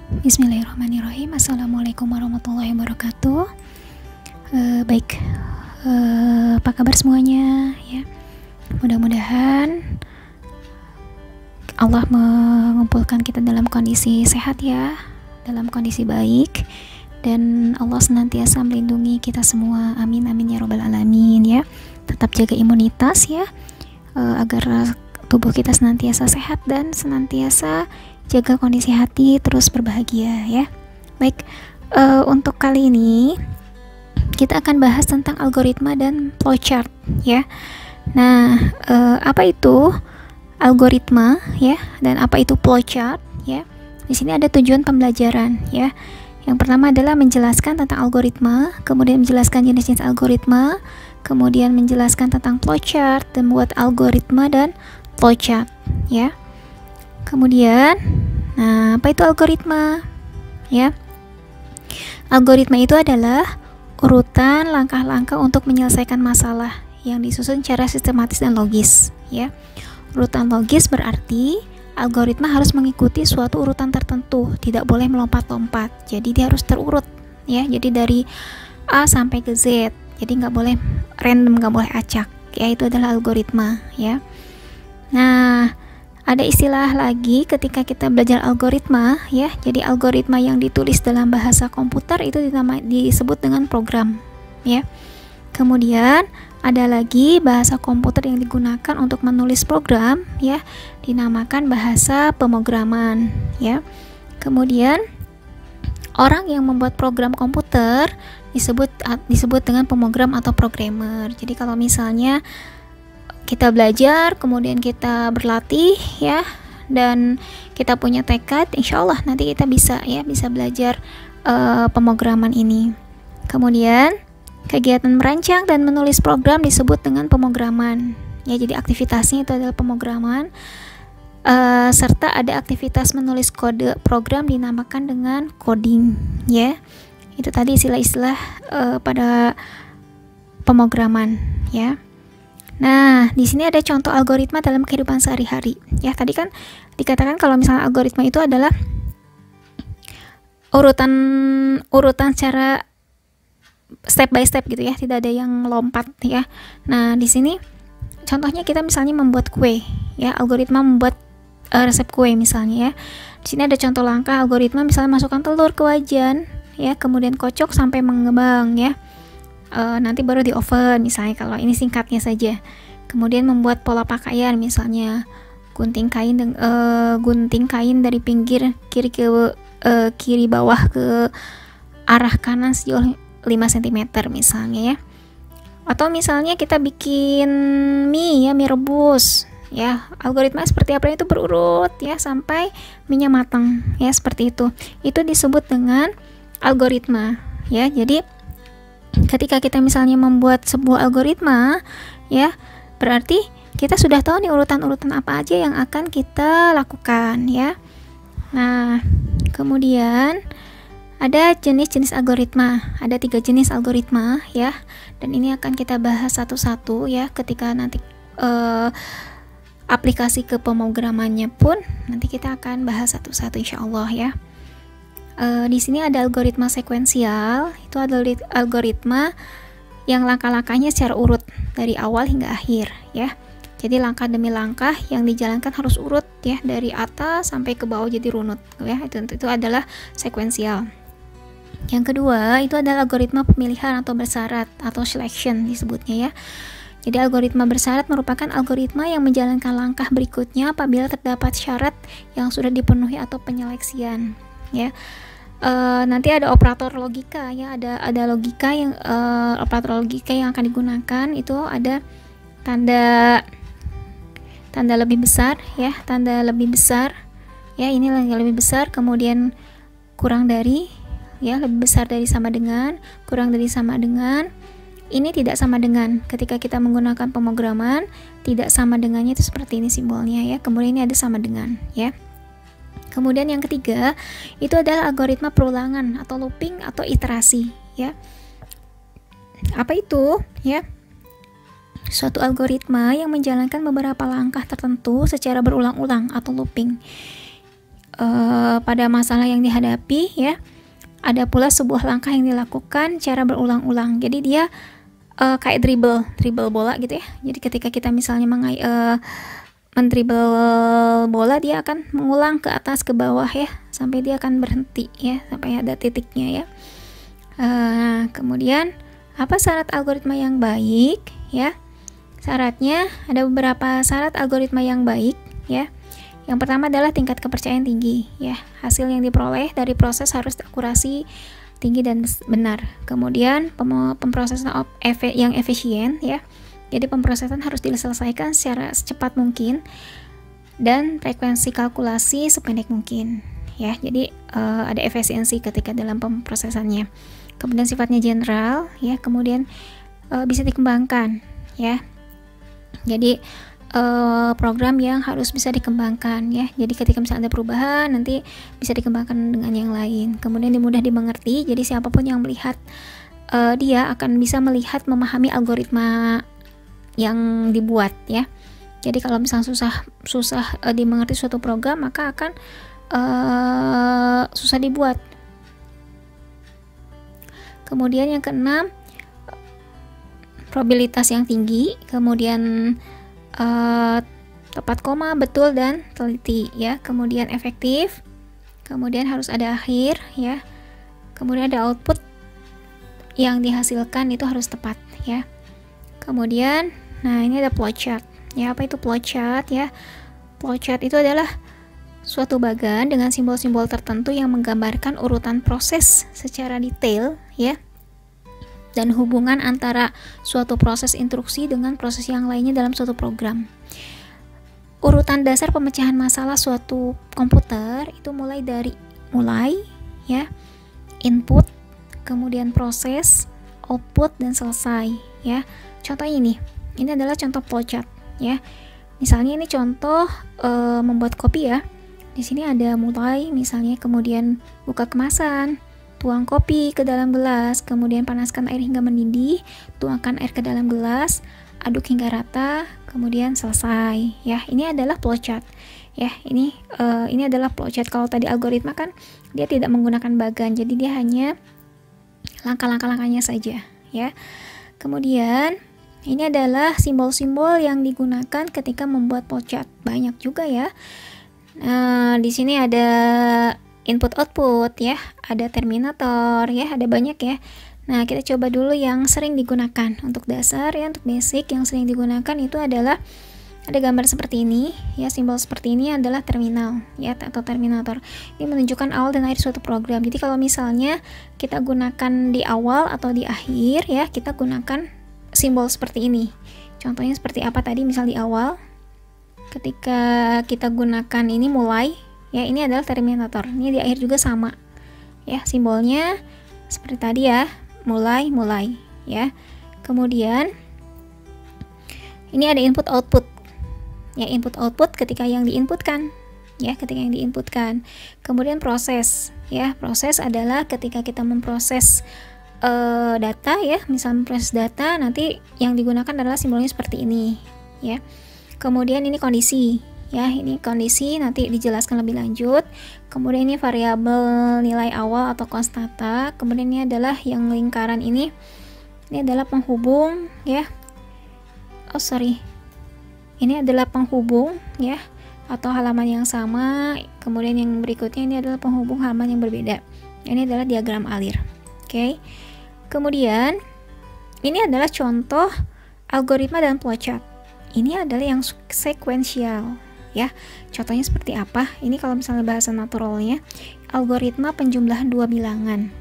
Bismillahirrahmanirrahim. Assalamualaikum warahmatullahi wabarakatuh. Baik, apa kabar semuanya ya? Mudah-mudahan Allah mengumpulkan kita dalam kondisi sehat ya, dalam kondisi baik, dan Allah senantiasa melindungi kita semua. Amin amin ya robbal alamin ya. Tetap jaga imunitas ya, agar tubuh kita senantiasa sehat dan senantiasa jaga kondisi hati terus berbahagia ya. Baik, untuk kali ini kita akan bahas tentang algoritma dan flowchart ya. Nah, apa itu algoritma ya, dan apa itu flowchart ya? Di sini ada tujuan pembelajaran ya. Yang pertama adalah menjelaskan tentang algoritma, kemudian menjelaskan jenis-jenis algoritma, kemudian menjelaskan tentang flowchart dan membuat algoritma dan flowchart ya. Kemudian, nah apa itu algoritma? Ya, algoritma itu adalah urutan langkah-langkah untuk menyelesaikan masalah yang disusun secara sistematis dan logis. Ya, urutan logis berarti algoritma harus mengikuti suatu urutan tertentu, tidak boleh melompat-lompat. Jadi dia harus terurut. Ya, jadi dari A sampai ke Z. Jadi nggak boleh random, nggak boleh acak. Ya, itu adalah algoritma. Ya. Nah, ada istilah lagi ketika kita belajar algoritma ya. Jadi algoritma yang ditulis dalam bahasa komputer itu disebut dengan program ya. Kemudian ada lagi bahasa komputer yang digunakan untuk menulis program ya, dinamakan bahasa pemrograman ya. Kemudian orang yang membuat program komputer disebut dengan pemrogram atau programmer. Jadi kalau misalnya kita belajar, kemudian kita berlatih ya, dan kita punya tekad, insya Allah nanti kita bisa belajar pemrograman ini. Kemudian kegiatan merancang dan menulis program disebut dengan pemrograman ya. Jadi aktivitasnya itu adalah pemrograman, serta ada aktivitas menulis kode program dinamakan dengan coding ya. Itu tadi istilah-istilah pada pemrograman ya. Nah, di sini ada contoh algoritma dalam kehidupan sehari-hari. Ya, tadi kan dikatakan kalau misalnya algoritma itu adalah urutan secara step by step gitu ya, tidak ada yang lompat ya. Nah, di sini contohnya kita misalnya membuat kue ya, algoritma membuat resep kue misalnya ya. Di sini ada contoh langkah algoritma, misalnya masukkan telur ke wajan ya, kemudian kocok sampai mengembang ya. Nanti baru di oven misalnya, kalau ini singkatnya saja. Kemudian membuat pola pakaian, misalnya gunting kain dari pinggir kiri bawah ke arah kanan sejauh 5 cm misalnya ya. Atau misalnya kita bikin mie rebus ya, algoritma seperti apa itu berurut ya sampai mie-nya matang ya, seperti itu. Itu disebut dengan algoritma ya. Jadi ketika kita misalnya membuat sebuah algoritma ya, berarti kita sudah tahu nih urutan-urutan apa aja yang akan kita lakukan ya. Nah, kemudian ada jenis-jenis algoritma. Ada 3 jenis algoritma ya, dan ini akan kita bahas satu-satu ya. Ketika nanti aplikasi ke pemrogramannya pun nanti kita akan bahas satu-satu insyaallah ya. Di sini ada algoritma sekuensial. Itu adalah algoritma yang langkah-langkahnya secara urut dari awal hingga akhir ya. Jadi langkah demi langkah yang dijalankan harus urut ya, dari atas sampai ke bawah jadi runut ya. Itu adalah sekuensial. Yang kedua itu adalah algoritma pemilihan atau bersyarat atau selection disebutnya ya. Jadi algoritma bersyarat merupakan algoritma yang menjalankan langkah berikutnya apabila terdapat syarat yang sudah dipenuhi atau penyeleksian ya. Nanti ada operator logika ya, ada logika yang operator logika yang akan digunakan itu ada tanda lebih besar ya, tanda lebih besar ya, ini lebih besar, kemudian kurang dari ya, lebih besar dari sama dengan, kurang dari sama dengan, ini tidak sama dengan. Ketika kita menggunakan pemrograman, tidak sama dengannya itu seperti ini simbolnya ya, kemudian ini ada sama dengan ya. Kemudian yang ketiga itu adalah algoritma perulangan atau looping atau iterasi ya. Apa itu ya? Suatu algoritma yang menjalankan beberapa langkah tertentu secara berulang-ulang atau looping. pada masalah yang dihadapi ya. Ada pula sebuah langkah yang dilakukan cara berulang-ulang. Jadi dia kayak dribble bola gitu ya. Jadi ketika kita misalnya mendribble bola, dia akan mengulang ke atas ke bawah ya, sampai dia akan berhenti ya, sampai ada titiknya ya. Kemudian apa syarat algoritma yang baik ya? Syaratnya ada beberapa syarat algoritma yang baik ya. Yang pertama adalah tingkat kepercayaan tinggi ya. Hasil yang diperoleh dari proses harus akurasi tinggi dan benar. Kemudian pemrosesan yang efisien ya. Jadi pemrosesan harus diselesaikan secara secepat mungkin dan frekuensi kalkulasi sependek mungkin ya. Jadi ada efisiensi ketika dalam pemrosesannya. Kemudian sifatnya general ya. Kemudian bisa dikembangkan ya. Jadi program yang harus bisa dikembangkan ya. Jadi ketika misalnya ada perubahan, nanti bisa dikembangkan dengan yang lain. Kemudian mudah dimengerti, jadi siapapun yang melihat dia akan bisa melihat, memahami algoritma yang dibuat ya. Jadi kalau misalnya susah dimengerti suatu program, maka akan susah dibuat. Kemudian yang keenam, probabilitas yang tinggi. Kemudian tepat koma, betul dan teliti ya. Kemudian efektif. Kemudian harus ada akhir ya. Kemudian ada output yang dihasilkan itu harus tepat ya. Kemudian nah ini ada flowchart ya. Apa itu flowchart ya? Flowchart itu adalah suatu bagan dengan simbol-simbol tertentu yang menggambarkan urutan proses secara detail ya, dan hubungan antara suatu proses instruksi dengan proses yang lainnya dalam suatu program. Urutan dasar pemecahan masalah suatu komputer itu mulai ya, input, kemudian proses, output, dan selesai ya. Contohnya ini adalah contoh flowchart ya. Misalnya ini contoh membuat kopi ya. Di sini ada mulai misalnya, kemudian buka kemasan, tuang kopi ke dalam gelas, kemudian panaskan air hingga mendidih, tuangkan air ke dalam gelas, aduk hingga rata, kemudian selesai ya. Ini adalah flowchart ya. Ini adalah flowchart. Kalau tadi algoritma kan dia tidak menggunakan bagan, jadi dia hanya langkah-langkahnya saja ya. Kemudian ini adalah simbol-simbol yang digunakan ketika membuat flowchart. Banyak juga ya. Di sini ada input output ya, ada terminator ya, ada banyak ya. Nah, kita coba dulu yang sering digunakan untuk dasar ya, untuk basic yang sering digunakan itu adalah ada gambar seperti ini ya, simbol seperti ini adalah terminal ya, atau terminator. Ini menunjukkan awal dan akhir suatu program. Jadi kalau misalnya kita gunakan di awal atau di akhir ya, kita gunakan simbol seperti ini. Contohnya seperti apa tadi? Misal di awal, ketika kita gunakan ini mulai ya, ini adalah terminator. Ini di akhir juga sama ya, simbolnya seperti tadi ya, mulai ya. Kemudian ini ada input output ya, input output ketika yang diinputkan ya, ketika yang diinputkan. Kemudian proses ya, proses adalah ketika kita memproses data ya, misalnya memproses data, nanti yang digunakan adalah simbolnya seperti ini ya. Kemudian ini kondisi ya, ini kondisi nanti dijelaskan lebih lanjut. Kemudian ini variabel nilai awal atau konstanta. Kemudian ini adalah yang lingkaran ini adalah penghubung ya. Ini adalah penghubung ya, atau halaman yang sama. Kemudian yang berikutnya ini adalah penghubung halaman yang berbeda. Ini adalah diagram alir. Oke. Kemudian ini adalah contoh algoritma dan flowchart. Ini adalah yang sekuensial ya. Contohnya seperti apa? Ini kalau misalnya bahasa naturalnya, algoritma penjumlahan dua bilangan.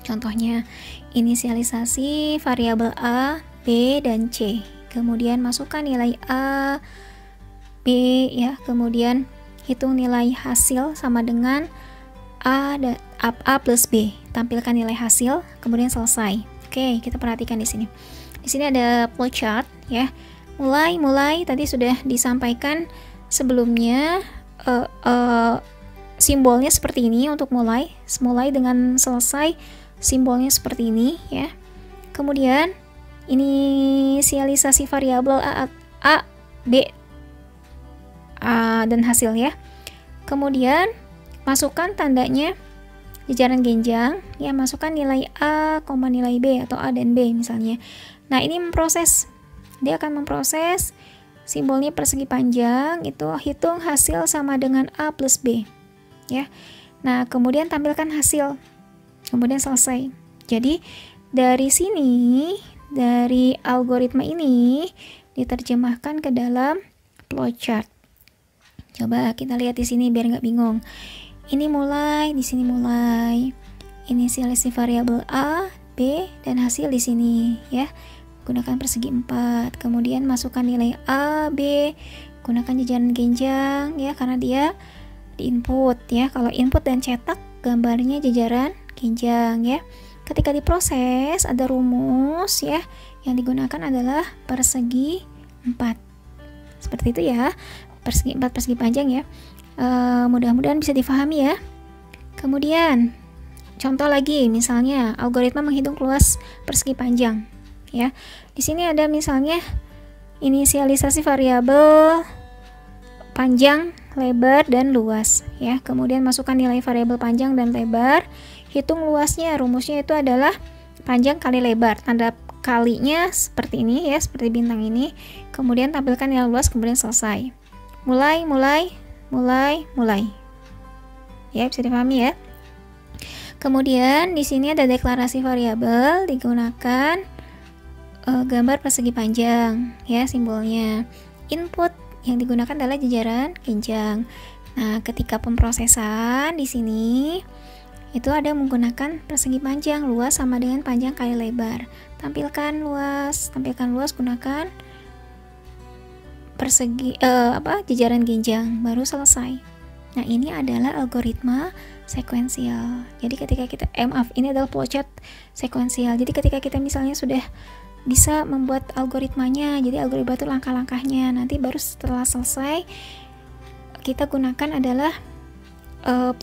Contohnya inisialisasi variabel A, B, dan C. Kemudian masukkan nilai A, B ya. Kemudian hitung nilai hasil sama dengan A plus B. Tampilkan nilai hasil, kemudian selesai. Oke, kita perhatikan di sini. Di sini ada flowchart ya. Mulai tadi sudah disampaikan sebelumnya, simbolnya seperti ini untuk mulai dengan selesai, simbolnya seperti ini ya. Kemudian inisialisasi variabel A, B, dan hasil ya. Kemudian masukkan tandanya jajaran genjang, ya masukkan nilai A, nilai B atau A dan B misalnya. Nah, ini memproses, dia akan memproses simbolnya persegi panjang, itu hitung hasil sama dengan A plus B, ya. Nah, kemudian tampilkan hasil, kemudian selesai. Jadi dari sini, dari algoritma ini diterjemahkan ke dalam flowchart. Coba kita lihat di sini biar nggak bingung. Ini mulai, di sini mulai. Inisialisasi variabel A, B, dan hasil di sini, ya. Gunakan persegi 4. Kemudian masukkan nilai A, B, gunakan jajaran genjang, ya, karena dia di input, ya. Kalau input dan cetak, gambarnya jajaran genjang, ya. Ketika diproses ada rumus, ya, yang digunakan adalah persegi 4. Seperti itu, ya. Persegi 4, persegi panjang, ya. Mudah-mudahan bisa difahami, ya. Kemudian contoh lagi, misalnya algoritma menghitung luas persegi panjang, ya. Di sini ada misalnya inisialisasi variabel panjang, lebar, dan luas, ya. Kemudian masukkan nilai variabel panjang dan lebar, hitung luasnya. Rumusnya itu adalah panjang kali lebar, tanda kalinya seperti ini, ya, seperti bintang ini. Kemudian tampilkan nilai luas, kemudian selesai. Mulai. Ya, bisa dipahami, ya. Kemudian di sini ada deklarasi variabel, digunakan gambar persegi panjang, ya, simbolnya. Input yang digunakan adalah jajaran genjang. Nah, ketika pemrosesan di sini itu ada menggunakan persegi panjang, luas sama dengan panjang kali lebar. Tampilkan luas, gunakan persegi jajaran genjang, baru selesai. Nah, ini adalah algoritma sekuensial. Jadi ketika kita ini adalah flowchart sekuensial. Jadi ketika kita misalnya sudah bisa membuat algoritmanya, jadi algoritma itu langkah-langkahnya, nanti baru setelah selesai kita gunakan adalah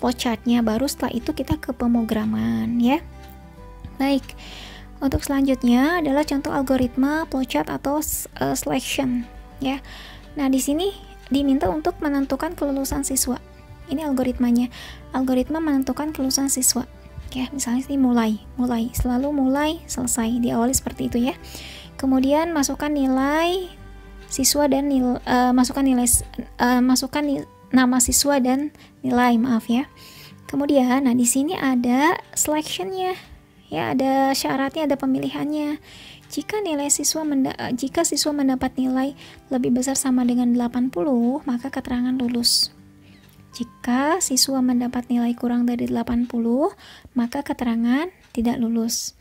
flowchartnya, baru setelah itu kita ke pemrograman, ya. Baik, untuk selanjutnya adalah contoh algoritma flowchart atau selection, ya. Nah, di sini diminta untuk menentukan kelulusan siswa. Ini algoritmanya. Algoritma menentukan kelulusan siswa. Ya, misalnya ini mulai, selalu mulai, selesai, diawali seperti itu, ya. Kemudian masukkan nilai siswa dan masukkan nama siswa dan nilai, maaf, ya. Kemudian, nah di sini ada selectionnya, ya, ada syaratnya, ada pemilihannya. Jika siswa mendapat nilai lebih besar sama dengan 80, maka keterangan lulus. Jika siswa mendapat nilai kurang dari 80, maka keterangan tidak lulus.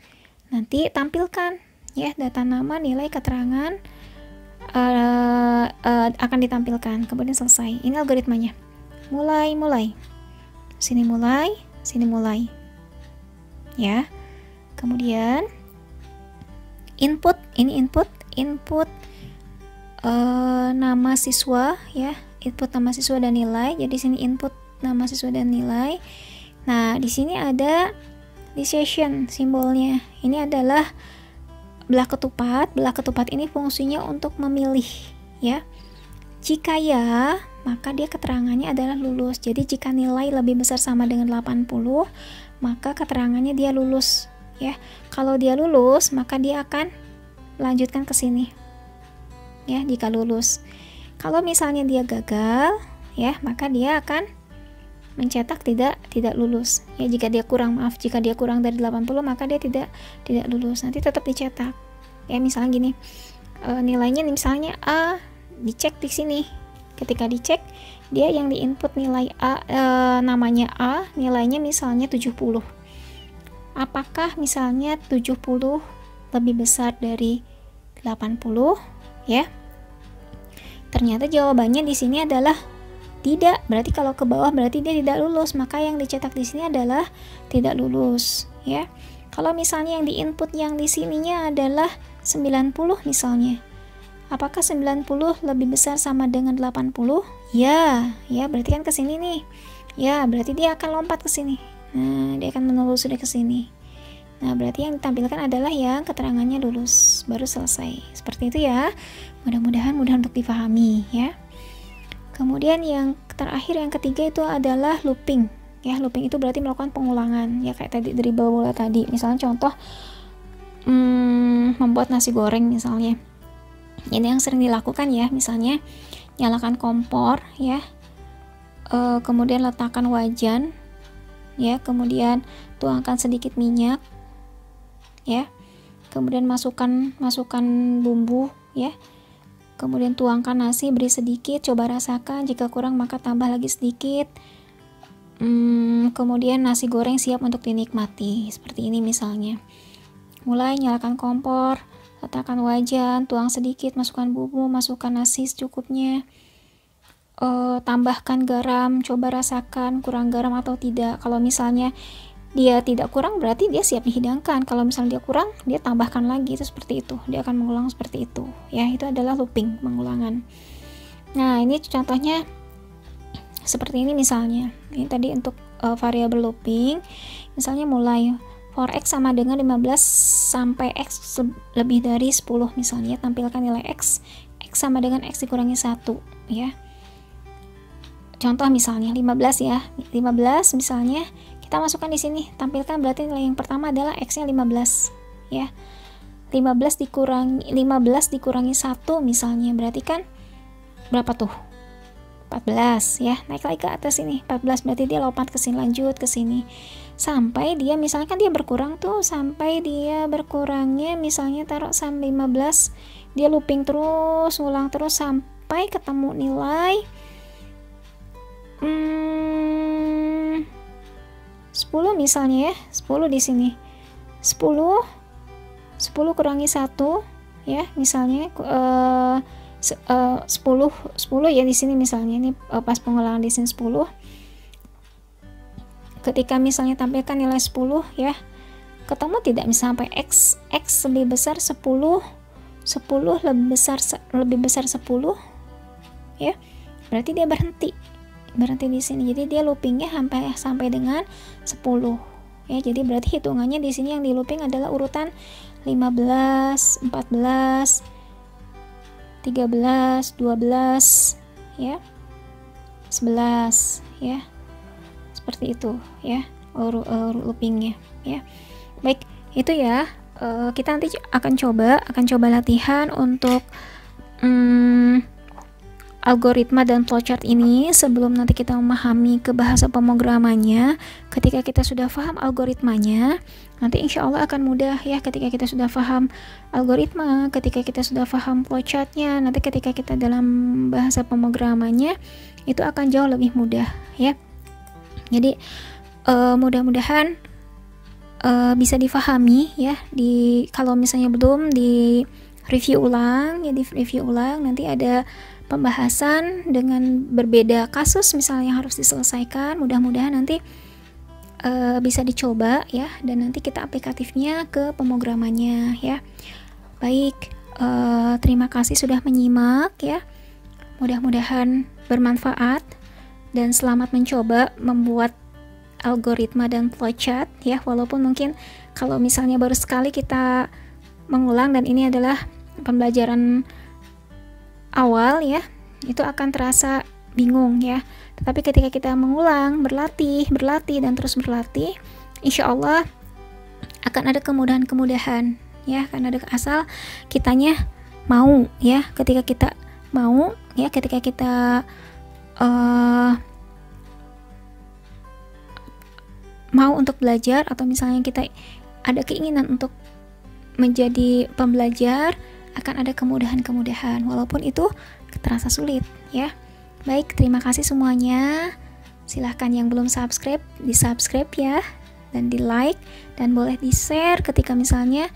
Nanti tampilkan, ya, data nama, nilai, keterangan akan ditampilkan, kemudian selesai. Ini algoritmanya. Mulai. Sini mulai. Ya. Kemudian input, ini input nama siswa, ya, input nama siswa dan nilai. Jadi sini input nama siswa dan nilai. Nah, di sini ada decision simbolnya. Ini adalah belah ketupat. Belah ketupat ini fungsinya untuk memilih, ya. Jika ya, maka dia keterangannya adalah lulus. Jadi jika nilai lebih besar sama dengan 80, maka keterangannya dia lulus, ya. Kalau dia lulus, maka dia akan lanjutkan ke sini, ya, jika lulus. Kalau misalnya dia gagal, ya, maka dia akan mencetak tidak lulus, ya. Jika dia kurang dari 80, maka dia tidak lulus. Nanti tetap dicetak, ya. Misalnya gini, nilainya misalnya A, dicek di sini. Ketika dicek, dia yang diinput nilai A, namanya A, nilainya misalnya 70. Apakah misalnya 70 lebih besar dari 80, ya? Ternyata jawabannya di sini adalah tidak. Berarti kalau ke bawah berarti dia tidak lulus, maka yang dicetak di sini adalah tidak lulus, ya. Kalau misalnya yang diinput yang di sininya adalah 90 misalnya. Apakah 90 lebih besar sama dengan 80? Ya, berarti kan ke sini nih. Ya, berarti dia akan lompat ke sini. Nah, dia akan menelusuri ke sini. Nah, berarti yang ditampilkan adalah yang keterangannya lulus, baru selesai. Seperti itu, ya. Mudah-mudahan mudah untuk difahami, ya. Kemudian yang terakhir, yang ketiga itu adalah looping, ya. Looping itu berarti melakukan pengulangan, ya kayak tadi dribble bola tadi. Misalnya contoh membuat nasi goreng misalnya. Ini yang sering dilakukan ya, misalnya nyalakan kompor ya, kemudian letakkan wajan ya, kemudian tuangkan sedikit minyak ya, kemudian masukkan bumbu ya, kemudian tuangkan nasi, beri sedikit, coba rasakan, jika kurang maka tambah lagi sedikit. Kemudian nasi goreng siap untuk dinikmati. Seperti ini misalnya. Mulai nyalakan kompor, letakkan wajan, tuang sedikit, masukkan bumbu, masukkan nasi secukupnya, tambahkan garam, coba rasakan kurang garam atau tidak. Kalau misalnya dia tidak kurang, berarti dia siap dihidangkan. Kalau misalnya dia kurang, dia tambahkan lagi. Itu seperti itu, dia akan mengulang seperti itu ya. Itu adalah looping, pengulangan. Nah, ini contohnya seperti ini misalnya. Ini tadi untuk variabel looping. Misalnya mulai for x sama dengan 15 sampai x lebih dari 10 misalnya, tampilkan nilai x sama dengan x dikurangi 1 ya. Contoh misalnya 15 ya. 15 misalnya kita masukkan di sini, tampilkan berarti nilai yang pertama adalah x-nya 15 ya. 15 dikurangi 1 misalnya, berarti kan berapa tuh? 14 ya. Naik lagi ke atas ini 14, berarti dia lompat ke sini, lanjut ke sini sampai dia misalkan dia berkurang tuh, sampai dia berkurangnya misalnya taruh sampai 15, dia looping terus, ngulang terus sampai ketemu nilai 10 misalnya ya. 10 di sini 10 kurangi 1 ya, misalnya 10 ya di sini misalnya. Ini pas pengulangan di sini 10. Ketika misalnya tampilkan nilai 10 ya, ketemu tidak misalnya sampai x lebih besar 10 lebih besar 10 ya, berarti dia berhenti di sini. Jadi dia loopingnya sampai dengan 10 ya. Jadi berarti hitungannya di sini yang di looping adalah urutan 15, 14, 13, 12 ya, 11 ya, seperti itu ya loopingnya ya. Baik, itu ya. Kita nanti akan coba latihan untuk algoritma dan flowchart ini. Sebelum nanti kita memahami ke bahasa pemrogramannya, ketika kita sudah paham algoritmanya, nanti insya Allah akan mudah ya. Ketika kita sudah paham algoritma, ketika kita sudah paham flowchartnya, nanti ketika kita dalam bahasa pemrogramannya itu akan jauh lebih mudah ya. Jadi mudah-mudahan bisa difahami ya. Kalau misalnya belum, di review ulang ya, nanti ada pembahasan dengan berbeda kasus misalnya yang harus diselesaikan. Mudah-mudahan nanti bisa dicoba ya, dan nanti kita aplikatifnya ke pemrogramannya ya. Baik, terima kasih sudah menyimak ya. Mudah-mudahan bermanfaat dan selamat mencoba membuat algoritma dan flowchart ya. Walaupun mungkin kalau misalnya baru sekali kita mengulang dan ini adalah pembelajaran awal ya, itu akan terasa bingung ya. Tetapi ketika kita mengulang, berlatih dan terus berlatih, insya Allah akan ada kemudahan ya, akan ada, asal kitanya mau ya. Ketika kita mau ya, ketika kita mau untuk belajar, atau misalnya kita ada keinginan untuk menjadi pembelajar, akan ada kemudahan walaupun itu terasa sulit ya. Baik, terima kasih semuanya. Silahkan yang belum subscribe, di subscribe ya, dan di like, dan boleh di share ketika misalnya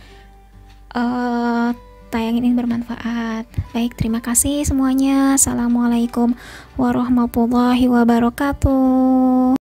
tayangan ini bermanfaat. Baik, terima kasih semuanya. Assalamualaikum warahmatullahi wabarakatuh.